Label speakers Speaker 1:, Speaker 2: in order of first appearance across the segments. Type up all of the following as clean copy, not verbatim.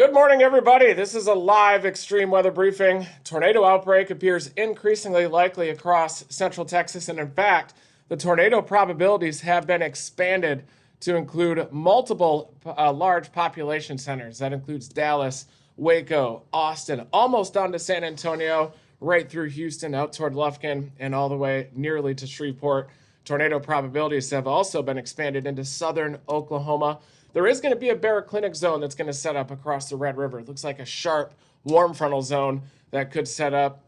Speaker 1: Good morning, everybody. This is a live extreme weather briefing. Tornado outbreak appears increasingly likely across central Texas, and in fact, the tornado probabilities have been expanded to include multiple large population centers. That includes Dallas, Waco, Austin, almost down to San Antonio, right through Houston, out toward Lufkin, and all the way nearly to Shreveport. Tornado probabilities have also been expanded into southern Oklahoma. There is going to be a baroclinic zone that's going to set up across the Red River. It looks like a sharp warm frontal zone that could set up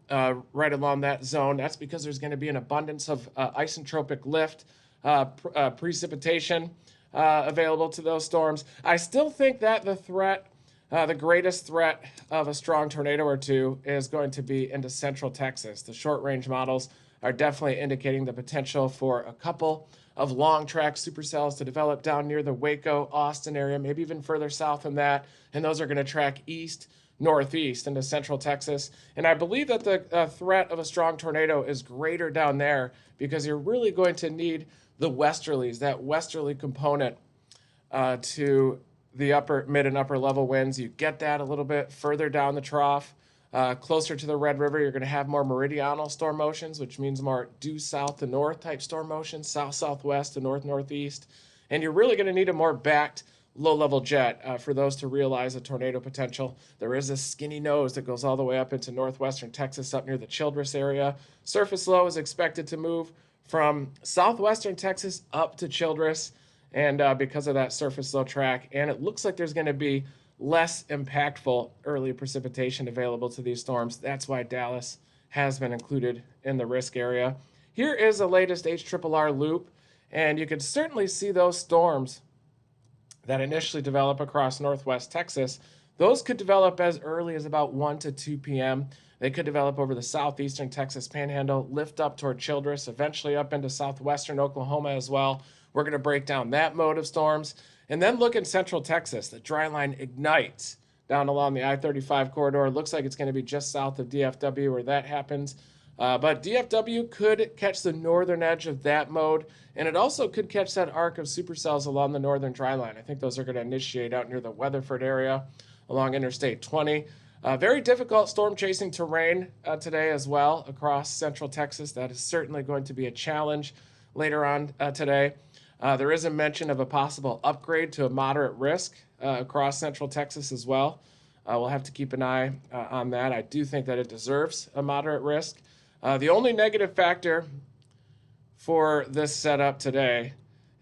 Speaker 1: right along that zone. That's because there's going to be an abundance of isentropic lift precipitation available to those storms. I still think that the greatest threat of a strong tornado or two is going to be into central Texas. The short-range models are definitely indicating the potential for a couple of long-track supercells to develop down near the Waco, Austin area, maybe even further south than that, and those are going to track east, northeast into central Texas. And I believe that the threat of a strong tornado is greater down there because you're really going to need the westerlies, that westerly component to the upper, mid, and upper level winds. You get that a little bit further down the trough. Closer to the Red River, you're going to have more meridional storm motions, which means more due south to north type storm motions, south-southwest to north-northeast. And you're really going to need a more backed low-level jet for those to realize a tornado potential. There is a skinny nose that goes all the way up into northwestern Texas, up near the Childress area. Surface low is expected to move from southwestern Texas up to Childress, and because of that surface low track. And it looks like there's going to be less impactful early precipitation available to these storms. That's why Dallas has been included in the risk area. Here is the latest HRRR loop, and you can certainly see those storms that initially develop across northwest Texas. Those could develop as early as about 1 to 2 p.m. They could develop over the southeastern Texas panhandle, lift up toward Childress, eventually up into southwestern Oklahoma as well. We're going to break down that mode of storms. And then look in central Texas. The dry line ignites down along the I-35 corridor. Looks like it's going to be just south of DFW where that happens. But DFW could catch the northern edge of that mode, and it also could catch that arc of supercells along the northern dry line. I think those are going to initiate out near the Weatherford area along Interstate 20. Very difficult storm chasing terrain today as well across central Texas. That is certainly going to be a challenge later on today. There is a mention of a possible upgrade to a moderate risk across central Texas as well. We'll have to keep an eye on that. I do think that it deserves a moderate risk. The only negative factor for this setup today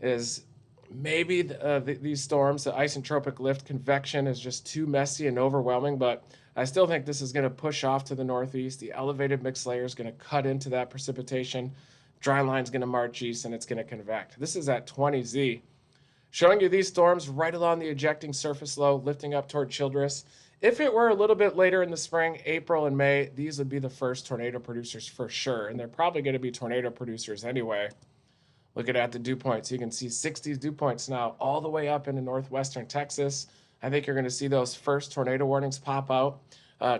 Speaker 1: is maybe these storms, the isentropic lift convection is just too messy and overwhelming, but I still think this is going to push off to the northeast. The elevated mixed layer is going to cut into that precipitation. Dry line's going to march east, and it's going to convect. This is at 20Z. Showing you these storms right along the ejecting surface low, lifting up toward Childress. If it were a little bit later in the spring, April and May, these would be the first tornado producers for sure, and they're probably going to be tornado producers anyway. Looking at the dew points, you can see 60 dew points now all the way up into northwestern Texas. I think you're going to see those first tornado warnings pop out.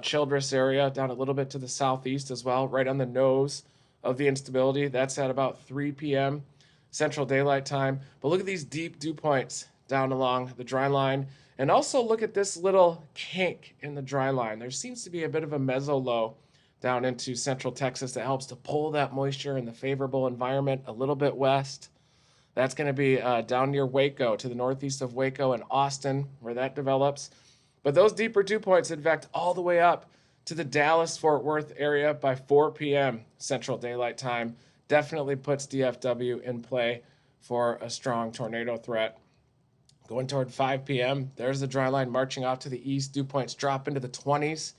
Speaker 1: Childress area down a little bit to the southeast as well, right on the nose of the instability. That's at about 3 p.m. Central Daylight Time. But look at these deep dew points down along the dry line. And also look at this little kink in the dry line. There seems to be a bit of a mesolow down into central Texas that helps to pull that moisture in the favorable environment a little bit west. That's going to be down near Waco, to the northeast of Waco and Austin, where that develops. But those deeper dew points, in fact, all the way up to the Dallas-Fort Worth area by 4 p.m. Central Daylight Time, definitely puts DFW in play for a strong tornado threat. Going toward 5 p.m., there's the dry line marching off to the east. Dew points drop into the 20s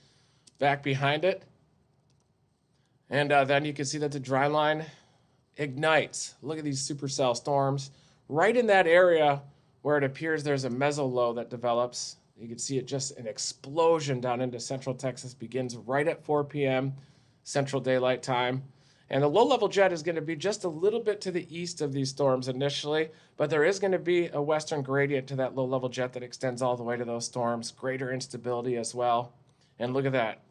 Speaker 1: back behind it. And then you can see that the dry line ignites. Look at these supercell storms right in that area where it appears there's a mesolow that develops. You can see it just an explosion down into central Texas begins right at 4 p.m. Central Daylight Time. And the low-level jet is going to be just a little bit to the east of these storms initially, but there is going to be a western gradient to that low-level jet that extends all the way to those storms. Greater instability as well. And look at that.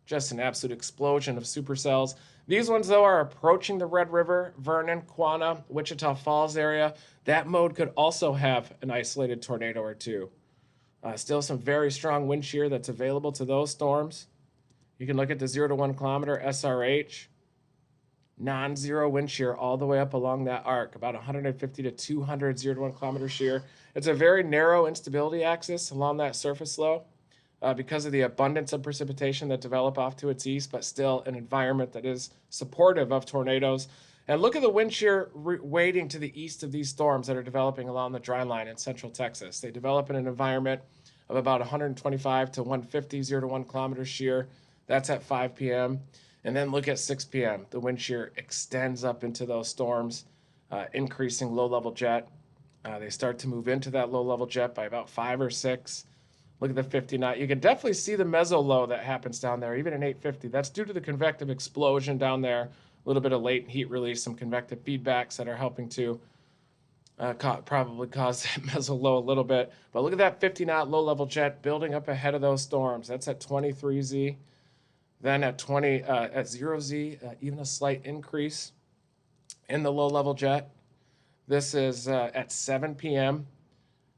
Speaker 1: Just an absolute explosion of supercells. These ones, though, are approaching the Red River, Vernon, Quanah, Wichita Falls area. That mode could also have an isolated tornado or two. Still some very strong wind shear that's available to those storms. You can look at the 0 to 1 kilometer SRH. Non-zero wind shear all the way up along that arc, about 150 to 200 0 to 1 kilometer shear. It's a very narrow instability axis along that surface low because of the abundance of precipitation that develop off to its east, but still an environment that is supportive of tornadoes. And look at the wind shear weighting to the east of these storms that are developing along the dry line in central Texas. They develop in an environment of about 125 to 150 0 to 1 kilometer shear. That's at 5 p.m. And then look at 6 p.m. The wind shear extends up into those storms, increasing low-level jet. They start to move into that low-level jet by about 5 or 6. Look at the 50 knot. You can definitely see the meso low that happens down there, even in 850. That's due to the convective explosion down there, a little bit of latent heat release, some convective feedbacks that are helping to probably cause that meso low a little bit. But look at that 50 knot low-level jet building up ahead of those storms. That's at 23Z. Then at 0Z, even a slight increase in the low-level jet. This is at 7 p.m.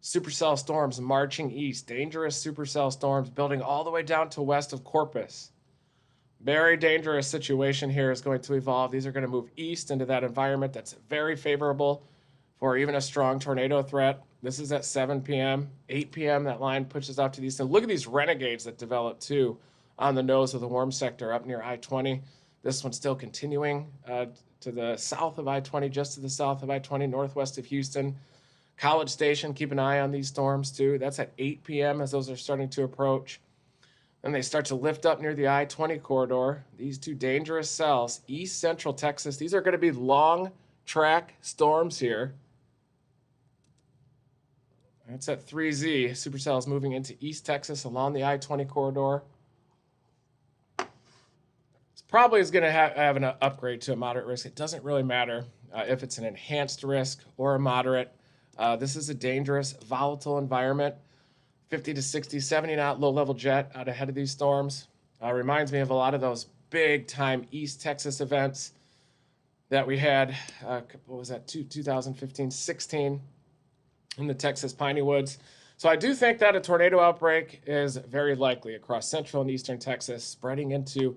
Speaker 1: Supercell storms marching east. Dangerous supercell storms building all the way down to west of Corpus. Very dangerous situation here is going to evolve. These are going to move east into that environment that's very favorable for even a strong tornado threat. This is at 7 p.m. 8 p.m. that line pushes out to the east. And look at these renegades that develop too on the nose of the warm sector up near I-20. This one's still continuing to the south of I-20, just to the south of I-20, northwest of Houston. College Station, keep an eye on these storms too. That's at 8 p.m. as those are starting to approach. Then they start to lift up near the I-20 corridor. These two dangerous cells, east central Texas. These are going to be long track storms here. That's at 3Z. Supercell is moving into East Texas along the I-20 corridor. Probably is going to have an upgrade to a moderate risk. It doesn't really matter if it's an enhanced risk or a moderate. This is a dangerous, volatile environment. 50 to 60, 70 knot low-level jet out ahead of these storms. Reminds me of a lot of those big-time East Texas events that we had, what was that, 2015, 16 in the Texas Piney Woods. So I do think that a tornado outbreak is very likely across central and eastern Texas, spreading into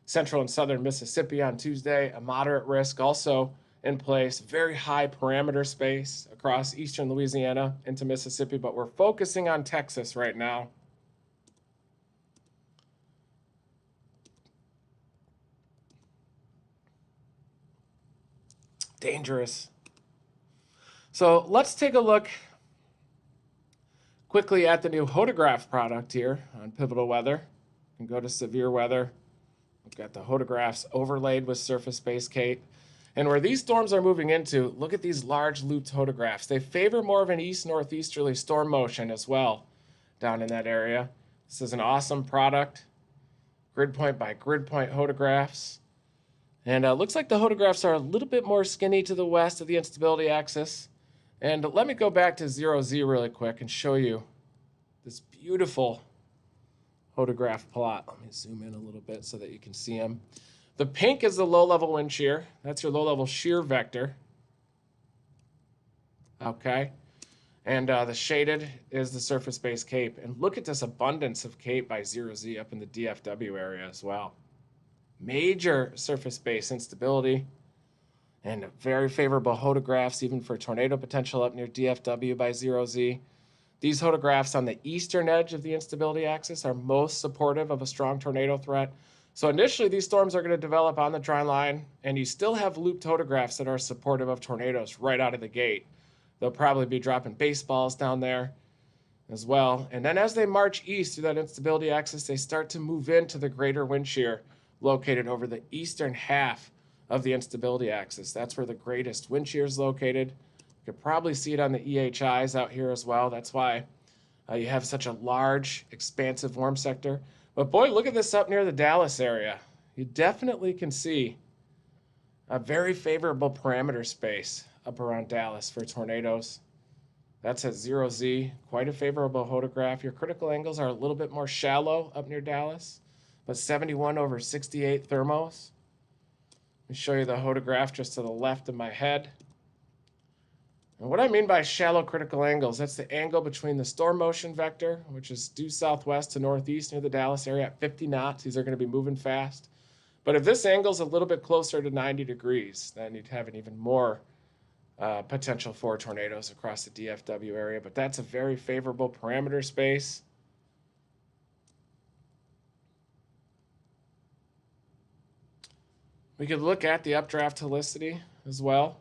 Speaker 1: central and southern Mississippi on Tuesday. A moderate risk also in place. Very high parameter space across eastern Louisiana into Mississippi, but we're focusing on Texas right now. Dangerous. So let's take a look quickly at the new Hodograph product here on Pivotal Weather. You can go to severe weather. We've got the Hodographs overlaid with surface-based CAPE. And where these storms are moving into, look at these large looped Hodographs. They favor more of an east-northeasterly storm motion as well down in that area. This is an awesome product. Grid point by grid point Hodographs. And it looks like the Hodographs are a little bit more skinny to the west of the instability axis. And let me go back to 0Z really quick and show you this beautiful Hodograph plot. Let me zoom in a little bit so that you can see them. The pink is the low-level wind shear. That's your low-level shear vector. Okay. And the shaded is the surface-based CAPE. And look at this abundance of CAPE by 0Z up in the DFW area as well. Major surface-based instability and very favorable Hodographs even for tornado potential up near DFW by 0Z. These Hodographs on the eastern edge of the instability axis are most supportive of a strong tornado threat. So initially, these storms are going to develop on the dry line, and you still have looped Hodographs that are supportive of tornadoes right out of the gate. They'll probably be dropping baseballs down there as well. And then as they march east through that instability axis, they start to move into the greater wind shear located over the eastern half of the instability axis. That's where the greatest wind shear is located. You can probably see it on the EHIs out here as well. That's why you have such a large, expansive warm sector. But boy, look at this up near the Dallas area. You definitely can see a very favorable parameter space up around Dallas for tornadoes. That's at 0Z, quite a favorable Hodograph. Your critical angles are a little bit more shallow up near Dallas, but 71 over 68 thermos. Let me show you the Hodograph just to the left of my head. And what I mean by shallow critical angles, that's the angle between the storm motion vector, which is due southwest to northeast near the Dallas area at 50 knots. These are going to be moving fast. But if this angle's a little bit closer to 90 degrees, then you'd have an even more potential for tornadoes across the DFW area. But that's a very favorable parameter space. We could look at the updraft helicity as well.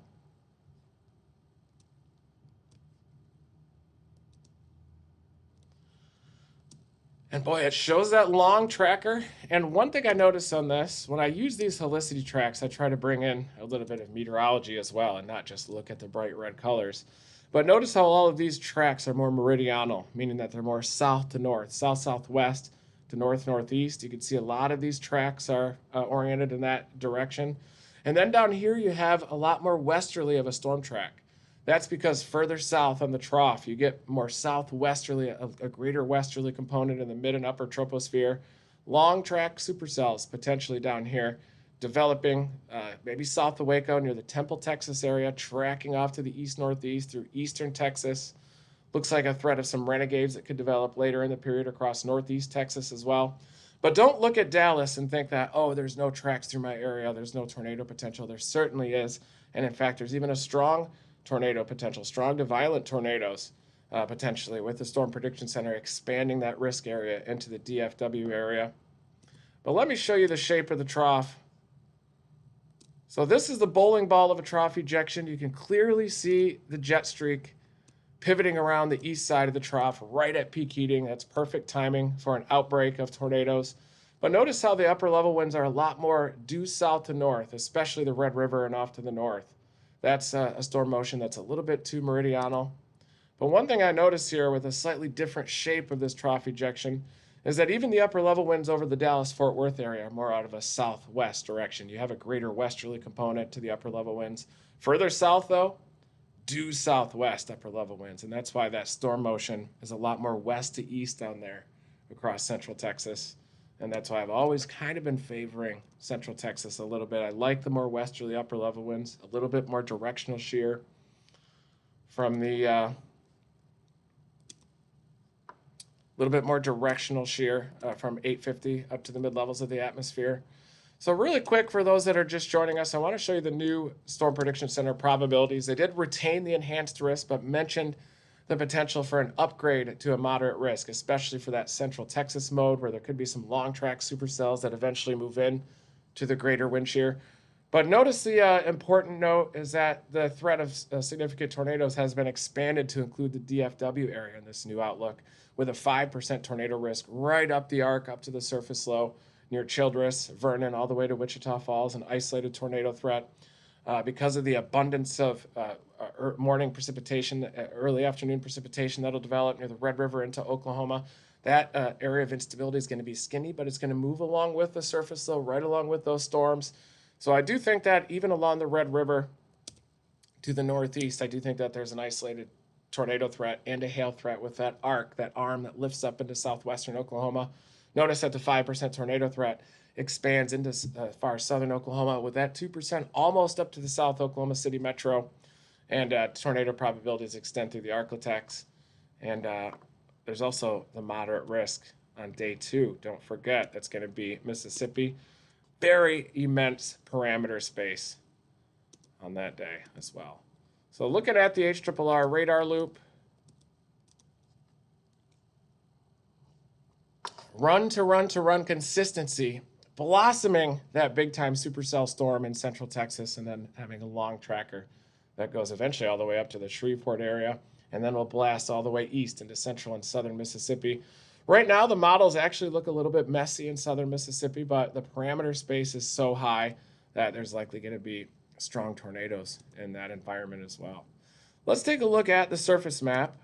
Speaker 1: And boy, it shows that long tracker. And one thing I noticed on this, when I use these helicity tracks, I try to bring in a little bit of meteorology as well and not just look at the bright red colors. But notice how all of these tracks are more meridional, meaning that they're more south to north, south-southwest to north-northeast. You can see a lot of these tracks are oriented in that direction. And then down here, you have a lot more westerly of a storm track. That's because further south on the trough, you get more southwesterly, a greater westerly component in the mid and upper troposphere. Long track supercells potentially down here, developing maybe south of Waco near the Temple, Texas area, tracking off to the east-northeast through eastern Texas. Looks like a threat of some renegades that could develop later in the period across northeast Texas as well. But don't look at Dallas and think that, oh, there's no tracks through my area, there's no tornado potential. There certainly is. And in fact, there's even a strong tornado potential, strong to violent tornadoes potentially, with the Storm Prediction Center expanding that risk area into the DFW area. But let me show you the shape of the trough. So this is the bowling ball of a trough ejection. You can clearly see the jet streak pivoting around the east side of the trough right at peak heating. That's perfect timing for an outbreak of tornadoes. But notice how the upper level winds are a lot more due south to north, especially the Red River and off to the north. That's a storm motion that's a little bit too meridional. But one thing I notice here with a slightly different shape of this trough ejection is that even the upper level winds over the Dallas-Fort Worth area are more out of a southwest direction. You have a greater westerly component to the upper level winds. Further south, though, due southwest upper level winds. And that's why that storm motion is a lot more west to east down there across central Texas. And that's why I've always kind of been favoring central Texas a little bit. I like the more westerly upper level winds, a little bit more directional shear from the from 850 up to the mid levels of the atmosphere. So really quick for those that are just joining us, I want to show you the new Storm Prediction Center probabilities. They did retain the enhanced risk, but mentioned the potential for an upgrade to a moderate risk, especially for that central Texas mode where there could be some long track supercells that eventually move in to the greater wind shear. But notice the important note is that the threat of significant tornadoes has been expanded to include the DFW area in this new outlook, with a 5% tornado risk right up the arc, up to the surface low near Childress, Vernon, all the way to Wichita Falls, an isolated tornado threat. Because of the abundance of morning precipitation, early afternoon precipitation that'll develop near the Red River into Oklahoma. That area of instability is going to be skinny, but it's going to move along with the surface low, right along with those storms. So I do think that even along the Red River to the northeast, I do think that there's an isolated tornado threat and a hail threat with that arc, that arm that lifts up into southwestern Oklahoma. Notice that the 5% tornado threat expands into far southern Oklahoma with that 2% almost up to the South Oklahoma City metro, and tornado probabilities extend through the Arklatex. And there's also the moderate risk on day 2. Don't forget, that's going to be Mississippi. Very immense parameter space on that day as well. So looking at the HRRR radar loop, run to run to run consistency, blossoming that big-time supercell storm in central Texas, and then having a long tracker that goes eventually all the way up to the Shreveport area, and then will blast all the way east into central and southern Mississippi. Right now, the models actually look a little bit messy in southern Mississippi, but the parameter space is so high that there's likely going to be strong tornadoes in that environment as well. Let's take a look at the surface map.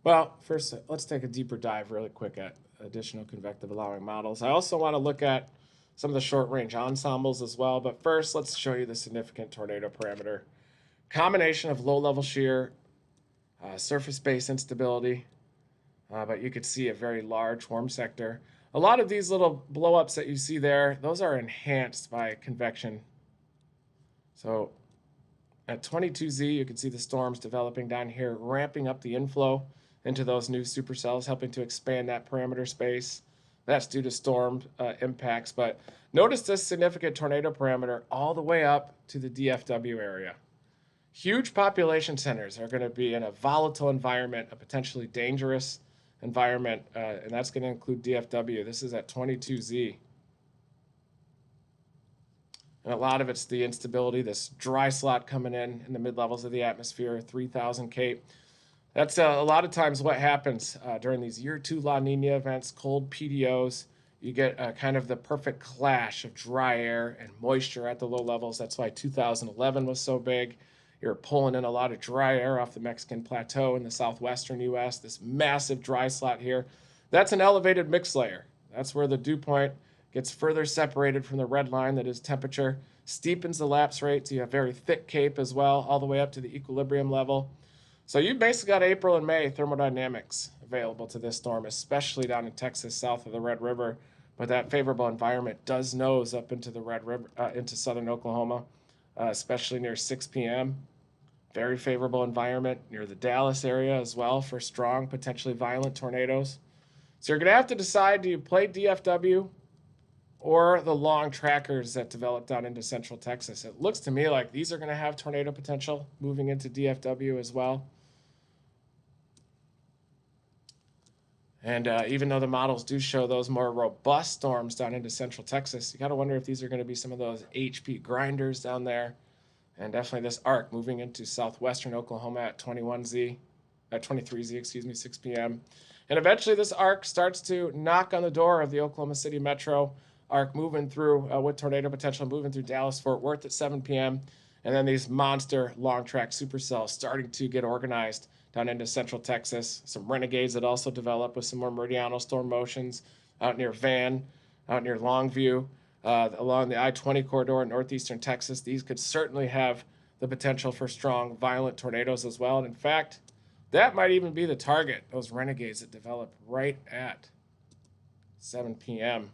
Speaker 1: Well, first, let's take a deeper dive really quick at additional convective allowing models. I also want to look at some of the short-range ensembles as well, but first, let's show you the significant tornado parameter. Combination of low-level shear, surface-based instability, but you could see a very large warm sector. A lot of these little blow-ups that you see there, those are enhanced by convection. So At 22Z, you can see the storms developing down here, ramping up the inflow into those new supercells, helping to expand that parameter space. That's due to storm impacts. But notice this significant tornado parameter all the way up to the DFW area. Huge population centers are going to be in a volatile environment, a potentially dangerous environment, and that's going to include DFW. This is at 22Z. And a lot of it's the instability, this dry slot coming in the mid-levels of the atmosphere, 3,000 Cape. That's a lot of times what happens during these year 2 La Nina events, cold PDOs. You get kind of the perfect clash of dry air and moisture at the low levels. That's why 2011 was so big. You're pulling in a lot of dry air off the Mexican plateau in the southwestern U.S., this massive dry slot here. That's an elevated mix layer. That's where the dew point gets further separated from the red line that is temperature, steepens the lapse rate, so you have very thick Cape as well, all the way up to the equilibrium level. So you've basically got April and May thermodynamics available to this storm, especially down in Texas, south of the Red River. But that favorable environment does nose up into the Red River, into southern Oklahoma, especially near 6 p.m. Very favorable environment near the Dallas area as well for strong, potentially violent tornadoes. So you're going to have to decide, do you play DFW or the long trackers that develop down into central Texas? It looks to me like these are going to have tornado potential moving into DFW as well. And even though the models do show those more robust storms down into central Texas, you got to wonder if these are going to be some of those HP grinders down there. And definitely this arc moving into southwestern Oklahoma at 23Z, 6 p.m. And eventually this arc starts to knock on the door of the Oklahoma City Metro. Arc moving through with tornado potential, moving through Dallas-Fort Worth at 7 p.m. And then these monster long track supercells starting to get organized down into central Texas. Some renegades that also develop with some more meridional storm motions out near Van, out near Longview, along the I-20 corridor in northeastern Texas. These could certainly have the potential for strong, violent tornadoes as well. And in fact, that might even be the target, those renegades that develop right at 7 p.m.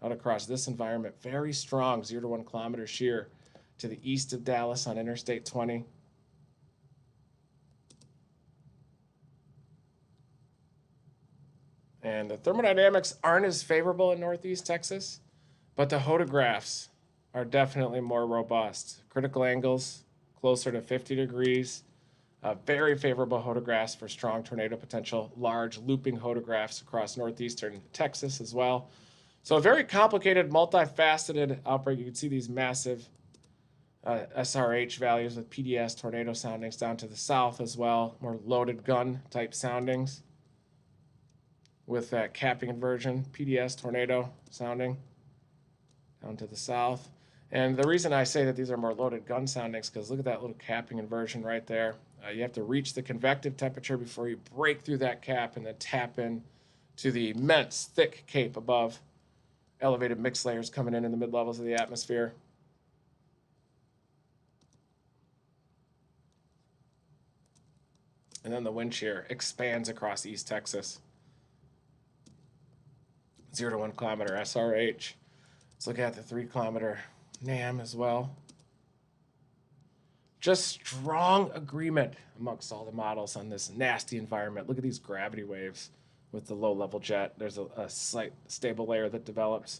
Speaker 1: out across this environment. Very strong 0 to 1 kilometer shear to the east of Dallas on Interstate 20. And the thermodynamics aren't as favorable in northeast Texas, but the photographs are definitely more robust. Critical angles closer to 50 degrees. Very favorable photographs for strong tornado potential. Large looping photographs across northeastern Texas as well. So a very complicated, multifaceted outbreak. You can see these massive SRH values with PDS tornado soundings down to the south as well. More loaded gun type soundings with that capping inversion, PDS tornado sounding down to the south. And the reason I say that these are more loaded gun soundings, because look at that little capping inversion right there. You have to reach the convective temperature before you break through that cap and then tap in to the immense thick Cape above. Elevated mix layers coming in the mid-levels of the atmosphere. And then the wind shear expands across East Texas. 0 to 1 kilometer SRH. Let's look at the 3 kilometer NAM as well. Just strong agreement amongst all the models on this nasty environment. Look at these gravity waves with the low-level jet. There's a slight stable layer that develops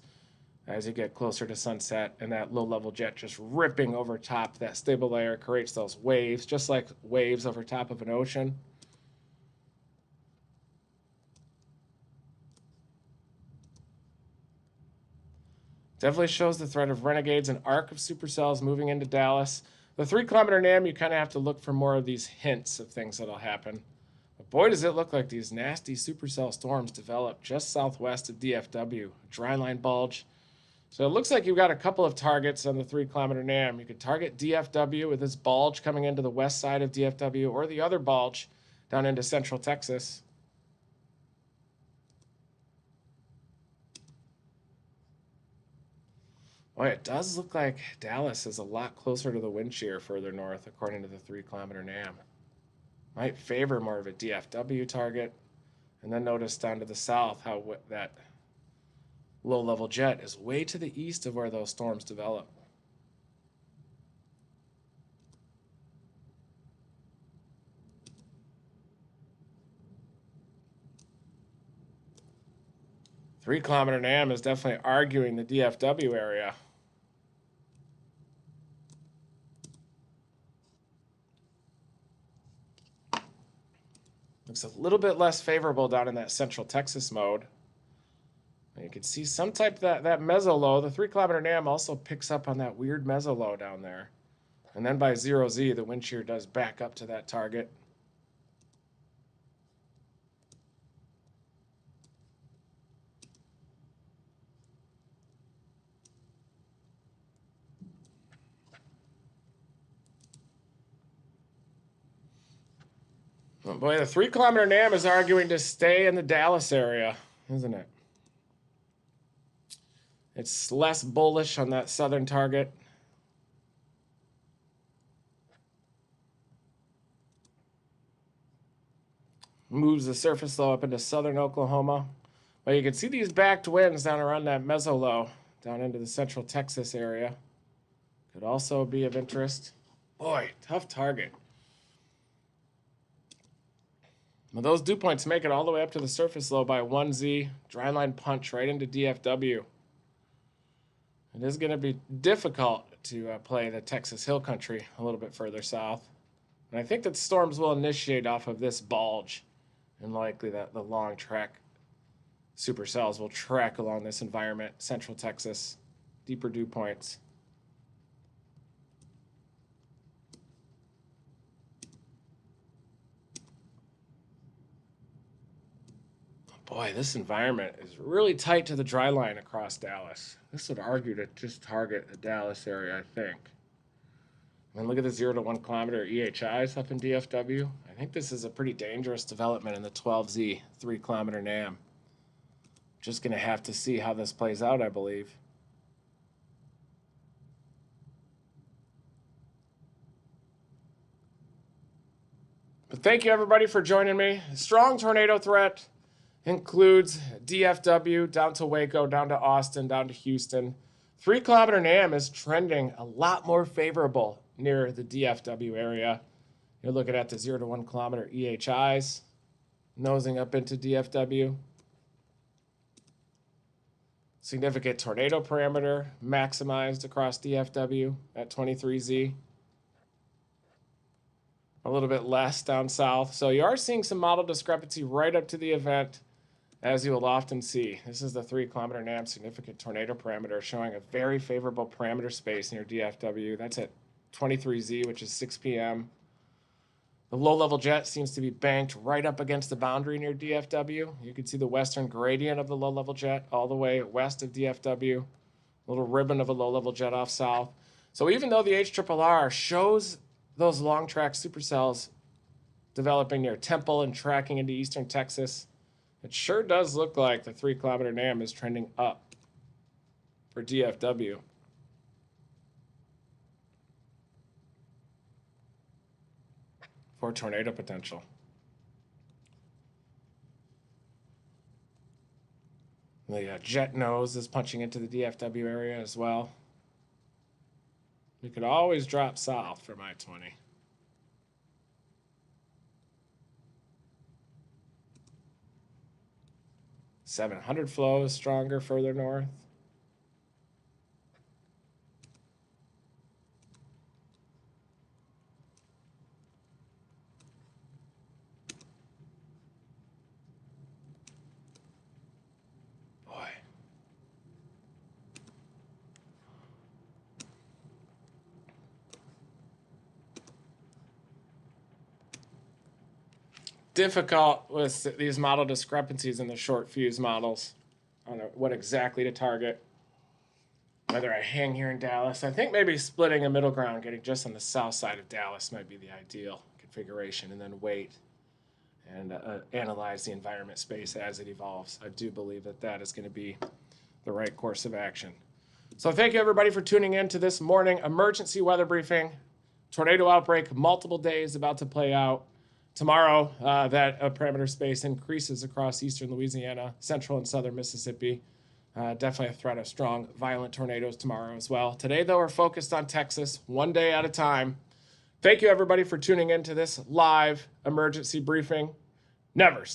Speaker 1: as you get closer to sunset, and that low-level jet just ripping over top that stable layer creates those waves, just like waves over top of an ocean. Definitely shows the threat of renegades, an arc of supercells moving into Dallas. The 3 kilometer NAM, you kind of have to look for more of these hints of things that'll happen. But boy, does it look like these nasty supercell storms develop just southwest of DFW, dry line bulge. So it looks like you've got a couple of targets on the 3 kilometer NAM. You could target DFW with this bulge coming into the west side of DFW, or the other bulge down into central Texas. Boy, it does look like Dallas is a lot closer to the wind shear further north, according to the 3 kilometer NAM. Might favor more of a DFW target. And then notice down to the south how that low-level jet is way to the east of where those storms develop. 3 kilometer NAM is definitely arguing the DFW area. Looks a little bit less favorable down in that central Texas mode. And you can see some type of that meso low. The 3 kilometer NAM also picks up on that weird meso low down there. And then by 0Z, the wind shear does back up to that target. Oh boy, the 3 kilometer NAM is arguing to stay in the Dallas area, isn't it? It's less bullish on that southern target. Moves the surface low up into southern Oklahoma. But you can see these backed winds down around that meso low, down into the central Texas area. Could also be of interest. Boy, tough target. Well, those dew points make it all the way up to the surface low by 1Z. Dry line punch right into DFW. It is going to be difficult to play the Texas Hill Country a little bit further south. And I think that storms will initiate off of this bulge. And likely that the long track supercells will track along this environment, central Texas, deeper dew points. Boy, this environment is really tight to the dry line across Dallas. This would argue to just target the Dallas area, I think. And look at the 0 to 1 kilometer EHIs up in DFW. I think this is a pretty dangerous development in the 12Z 3 kilometer NAM. Just going to have to see how this plays out, I believe. But thank you, everybody, for joining me. Strong tornado threat includes DFW down to Waco, down to Austin, down to Houston. 3 kilometer NAM is trending a lot more favorable near the DFW area. You're looking at the 0 to 1 kilometer EHIs nosing up into DFW. Significant tornado parameter maximized across DFW at 23Z. A little bit less down south. So you are seeing some model discrepancy right up to the event, as you will often see. This is the 3 kilometer NAM significant tornado parameter showing a very favorable parameter space near DFW. That's at 23Z, which is 6 p.m. The low-level jet seems to be banked right up against the boundary near DFW. You can see the western gradient of the low-level jet all the way west of DFW. A little ribbon of a low-level jet off south. So even though the HRRR shows those long track supercells developing near Temple and tracking into eastern Texas, it sure does look like the 3 kilometer NAM is trending up for DFW. For tornado potential. The jet nose is punching into the DFW area as well. We could always drop south from I-20. .700 flow is stronger further north. Boy. Difficult with these model discrepancies in the short fuse models on what exactly to target. Whether I hang here in Dallas, I think maybe splitting a middle ground, getting just on the south side of Dallas might be the ideal configuration, and then wait and analyze the environment space as it evolves. I do believe that that is going to be the right course of action. So thank you, everybody, for tuning in to this morning emergency weather briefing. Tornado outbreak, multiple days about to play out. Tomorrow, that parameter space increases across eastern Louisiana, central and southern Mississippi. Definitely a threat of strong, violent tornadoes tomorrow as well. Today, though, we're focused on Texas, one day at a time. Thank you, everybody, for tuning in to this live emergency briefing. Never